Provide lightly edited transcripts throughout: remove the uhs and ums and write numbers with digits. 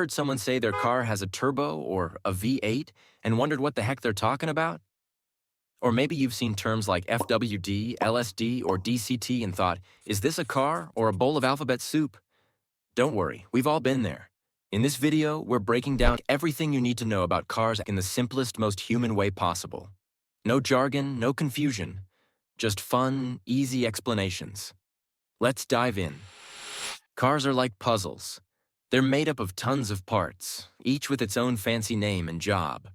Heard someone say their car has a turbo or a V8 and wondered what the heck they're talking about? Or maybe you've seen terms like FWD, LSD, or DCT and thought, is this a car or a bowl of alphabet soup? Don't worry, we've all been there. In this video, we're breaking down everything you need to know about cars in the simplest, most human way possible. No jargon, no confusion, just fun, easy explanations. Let's dive in. Cars are like puzzles. They're made up of tons of parts, each with its own fancy name and job.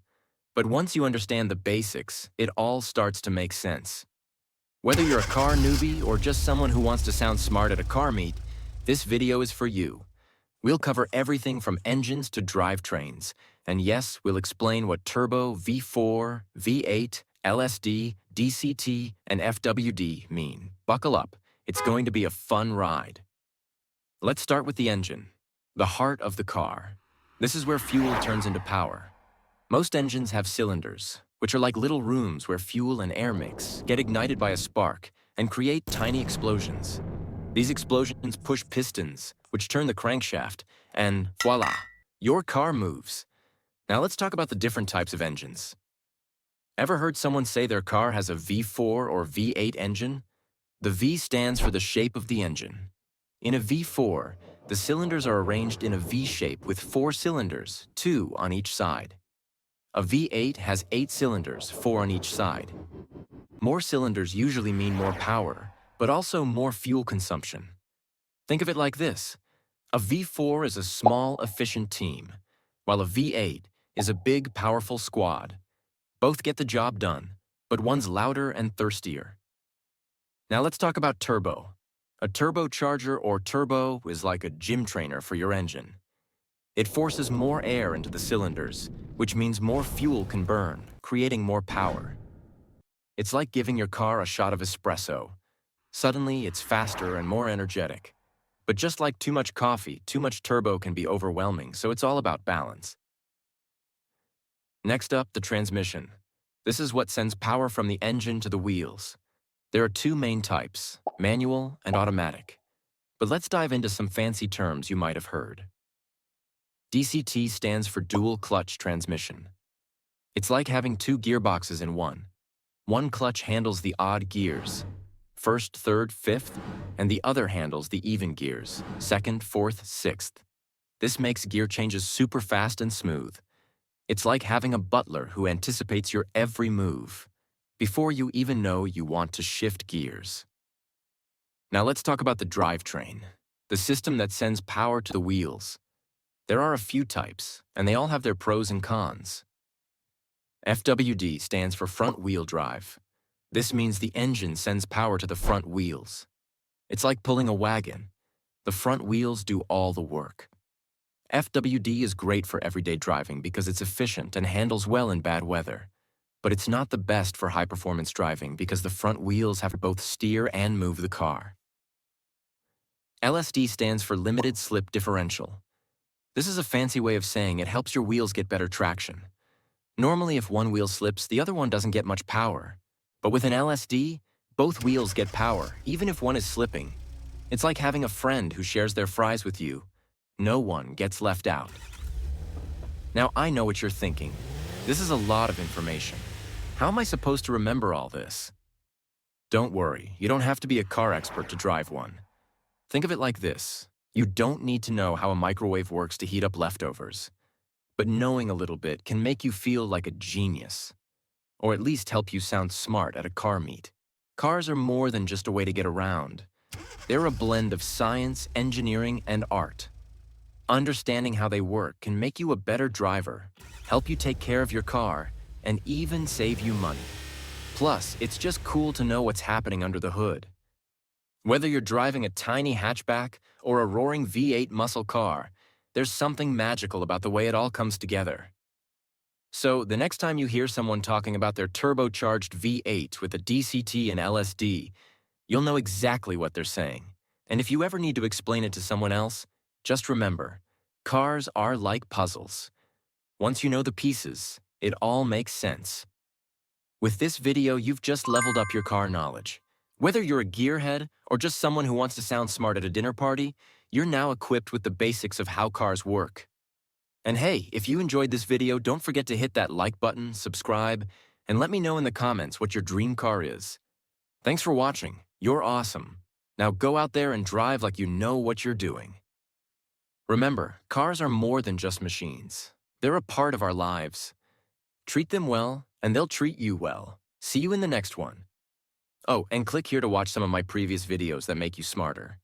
But once you understand the basics, it all starts to make sense. Whether you're a car newbie or just someone who wants to sound smart at a car meet, this video is for you. We'll cover everything from engines to drivetrains. And yes, we'll explain what turbo, V4, V8, LSD, DCT, and FWD mean. Buckle up. It's going to be a fun ride. Let's start with the engine, the heart of the car. This is where fuel turns into power. Most engines have cylinders, which are like little rooms where fuel and air mix, get ignited by a spark, and create tiny explosions. These explosions push pistons, which turn the crankshaft, and voila, your car moves. Now let's talk about the different types of engines. Ever heard someone say their car has a V4 or V8 engine? The V stands for the shape of the engine. In a V4, the cylinders are arranged in a V shape with 4 cylinders, 2 on each side. A V8 has 8 cylinders, 4 on each side. More cylinders usually mean more power, but also more fuel consumption. Think of it like this. A V4 is a small, efficient team, while a V8 is a big, powerful squad. Both get the job done, but one's louder and thirstier. Now let's talk about turbo. A turbocharger or turbo is like a gym trainer for your engine. It forces more air into the cylinders, which means more fuel can burn, creating more power. It's like giving your car a shot of espresso. Suddenly, it's faster and more energetic. But just like too much coffee, too much turbo can be overwhelming, so it's all about balance. Next up, the transmission. This is what sends power from the engine to the wheels. There are 2 main types, manual and automatic. But let's dive into some fancy terms you might have heard. DCT stands for dual clutch transmission. It's like having 2 gearboxes in one. One clutch handles the odd gears, 1st, 3rd, 5th, and the other handles the even gears, 2nd, 4th, 6th. This makes gear changes super fast and smooth. It's like having a butler who anticipates your every move, before you even know you want to shift gears. Now let's talk about the drivetrain, the system that sends power to the wheels. There are a few types, and they all have their pros and cons. FWD stands for front wheel drive. This means the engine sends power to the front wheels. It's like pulling a wagon. The front wheels do all the work. FWD is great for everyday driving because it's efficient and handles well in bad weather. But it's not the best for high-performance driving because the front wheels have to both steer and move the car. LSD stands for limited slip differential. This is a fancy way of saying it helps your wheels get better traction. Normally, if one wheel slips, the other one doesn't get much power. But with an LSD, both wheels get power, even if one is slipping. It's like having a friend who shares their fries with you. No one gets left out. Now, I know what you're thinking. This is a lot of information. How am I supposed to remember all this? Don't worry, you don't have to be a car expert to drive one. Think of it like this. You don't need to know how a microwave works to heat up leftovers. But knowing a little bit can make you feel like a genius. Or at least help you sound smart at a car meet. Cars are more than just a way to get around. They're a blend of science, engineering, and art. Understanding how they work can make you a better driver, help you take care of your car, and even save you money. Plus, it's just cool to know what's happening under the hood. Whether you're driving a tiny hatchback or a roaring V8 muscle car, there's something magical about the way it all comes together. So, the next time you hear someone talking about their turbocharged V8 with a DCT and LSD, you'll know exactly what they're saying. And if you ever need to explain it to someone else, just remember, cars are like puzzles. Once you know the pieces, it all makes sense. With this video, you've just leveled up your car knowledge. Whether you're a gearhead or just someone who wants to sound smart at a dinner party, you're now equipped with the basics of how cars work. And hey, if you enjoyed this video, don't forget to hit that like button, subscribe, and let me know in the comments what your dream car is. Thanks for watching. You're awesome. Now go out there and drive like you know what you're doing. Remember, cars are more than just machines. They're a part of our lives. Treat them well, and they'll treat you well. See you in the next one. Oh, and click here to watch some of my previous videos that make you smarter.